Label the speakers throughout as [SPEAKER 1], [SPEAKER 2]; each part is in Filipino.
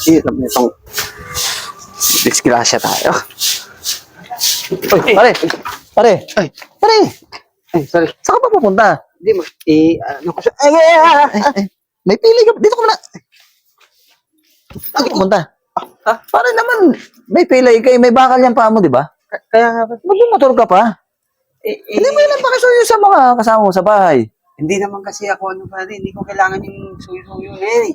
[SPEAKER 1] Hirap na itong disgrasya tayo. Pare! Pare!
[SPEAKER 2] Ay.
[SPEAKER 1] Pare!
[SPEAKER 2] Ay, sorry.
[SPEAKER 1] Saan ka pa pupunta?
[SPEAKER 2] Hindi mo, ano ko siya.
[SPEAKER 1] May pili ka. Dito ka muna. Saan ka pupunta? Pare naman, may pilay kayo. May bakal yan pa mo, di ba?
[SPEAKER 2] Kaya nga ba?
[SPEAKER 1] Magbumotor ka pa. Hindi mo yan pakisuyo sa mga kasama mo sa bahay.
[SPEAKER 2] Hindi naman kasi ako, ano pare, hindi ko kailangan yung suyo-suyo na yan eh.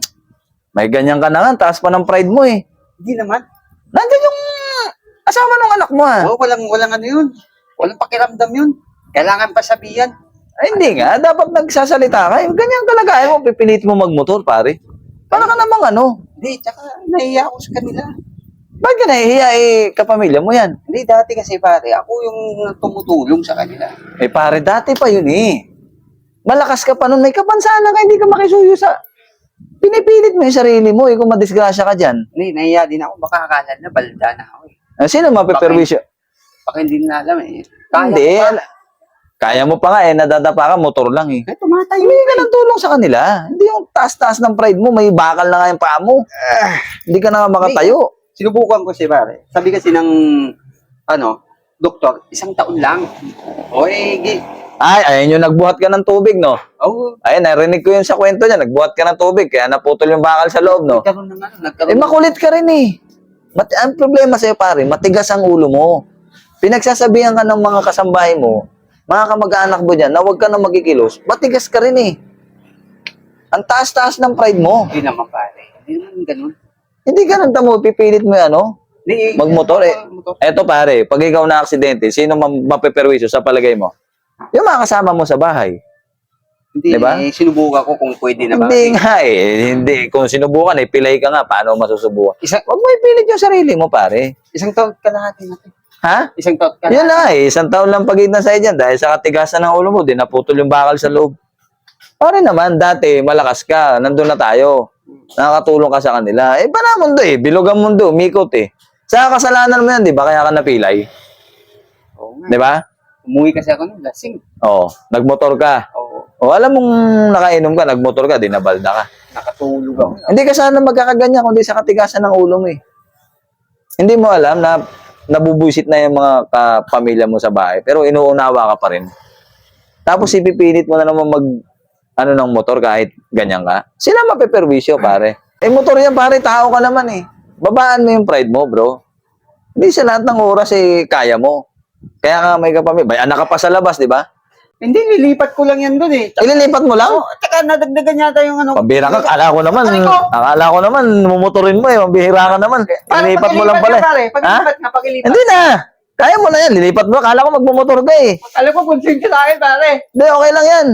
[SPEAKER 1] May ganyan ka na nga. Taas pa ng pride mo eh.
[SPEAKER 2] Hindi naman.
[SPEAKER 1] Nandun yung asawa ng anak mo ah.
[SPEAKER 2] Oo, walang ano yun. Walang pakiramdam yun. Kailangan pa sabihan.
[SPEAKER 1] Ay, hindi nga. Dapat nagsasalita ka. Ganyan kalagayan mo. Pipilit mo magmotor, pare. Para ka namang ano.
[SPEAKER 2] Hindi, tsaka nahiya ako sa kanila.
[SPEAKER 1] Bakit ka nahihiya kapamilya mo yan?
[SPEAKER 2] Hindi, dati kasi pare, ako yung tumutulong sa kanila.
[SPEAKER 1] Eh pare, dati pa yun eh. Malakas ka pa nun. May kapansanan ka. Hindi ka makisuyo sa... Pinipilit mo yung sarili mo kung madisgrasya ka dyan.
[SPEAKER 2] Hindi, nahiya din ako. Baka akala na balda na ako eh.
[SPEAKER 1] Sino mapiperwisyo?
[SPEAKER 2] Baka hindi na alam eh. Kaya
[SPEAKER 1] Hindi.
[SPEAKER 2] ko pa.
[SPEAKER 1] Kaya mo pa nga eh. Nadadapa ka, motor lang eh.
[SPEAKER 2] Eh, tumatayo.
[SPEAKER 1] Hindi ka ng tulong sa kanila. Hindi yung taas-taas ng pride mo. May bakal na nga yung paa mo. Hindi ka na nga makatayo.
[SPEAKER 2] Sinubukan ko siya pare. Sabi kasi ng, doktor, 1 taon lang. O
[SPEAKER 1] Ay, ayun yung nagbuhat ka ng tubig, no?
[SPEAKER 2] oh,
[SPEAKER 1] Ay, narinig ko yun sa kwento niya. Nagbuhat ka ng tubig, kaya naputol yung bakal sa loob, no?
[SPEAKER 2] nagkaroon ng
[SPEAKER 1] Eh,
[SPEAKER 2] nagkaroon.
[SPEAKER 1] makulit ka rin eh. Ang problema sa'yo, pare, matigas ang ulo mo. Pinagsasabihan ka ng mga kasambahay mo, mga kamag-anak mo dyan, na huwag ka na magikilos, matigas ka rin eh. Ang taas-taas ng pride mo.
[SPEAKER 2] Hindi naman pare. Hindi naman ganun.
[SPEAKER 1] Hindi ganun mo, pipilit mo yung ano,
[SPEAKER 2] Hindi,
[SPEAKER 1] magmotor eh. Eto pare, pag ikaw na aksidente, sino mapiperwisyo sa palagay mo? Yung mga kasama mo sa bahay.
[SPEAKER 2] Hindi,
[SPEAKER 1] Diba?
[SPEAKER 2] sinubukan ko kung pwede na ba.
[SPEAKER 1] Hindi nga eh. Hindi. Kung sinubukan eh, pilay ka nga. Paano masusubukan? Huwag mo ipilit yung sarili mo, pare.
[SPEAKER 2] 1 taon kalahati natin.
[SPEAKER 1] Ha?
[SPEAKER 2] 1 taon kalahati.
[SPEAKER 1] Yun na eh. 1 taon lang pagitan sa'yo dyan. Dahil sa katigasan ng ulo mo, din naputol yung bakal sa loob. Pare naman, dati, malakas ka. Nandun na tayo. Nakakatulong ka sa kanila. Eh, para mundo eh. Bilog ang mundo. Umikot eh. Sa kasalanan mo yan, di ba? Kaya ka napilay.
[SPEAKER 2] Oo nga.
[SPEAKER 1] Di ba?
[SPEAKER 2] Umuwi kasi ako ng lasing.
[SPEAKER 1] Oo. Nagmotor ka.
[SPEAKER 2] Oo.
[SPEAKER 1] O, alam mong nakainom ka, nagmotor ka, di nabalda ka.
[SPEAKER 2] Nakatulog ako.
[SPEAKER 1] Hindi ka sana magkakaganyan kundi sa katigasan ng ulo mo eh. Hindi mo alam na nabubuisit na yung mga pamilya mo sa bahay, pero inuunawa ka pa rin. Tapos ipipilit mo na naman ng motor kahit ganyan ka. Sila mapeperwisyo, pare. Eh, motor yan, pare, tao ka naman eh. Babaan mo yung pride mo, bro. Hindi sa lahat ng oras eh, kaya mo. Kaya nga may kapamilya. Bay, anak ka pa sa labas, di ba?
[SPEAKER 2] Hindi, nilipat ko lang yan doon eh.
[SPEAKER 1] Ililipat mo lang?
[SPEAKER 2] Oo, tsaka nadagdagan yata yung ano.
[SPEAKER 1] Pambihira ka, akala ko naman, mumuturin mo eh, pambihira ka naman. Lilipat mo lang pala.
[SPEAKER 2] Pag-ilipat nga, pag-ilipat.
[SPEAKER 1] Hindi na. Kaya mo na yan, lilipat mo. Akala ko magmumotor ka eh.
[SPEAKER 2] Alam ko, konsensya sa akin, pare.
[SPEAKER 1] Hindi, okay lang yan.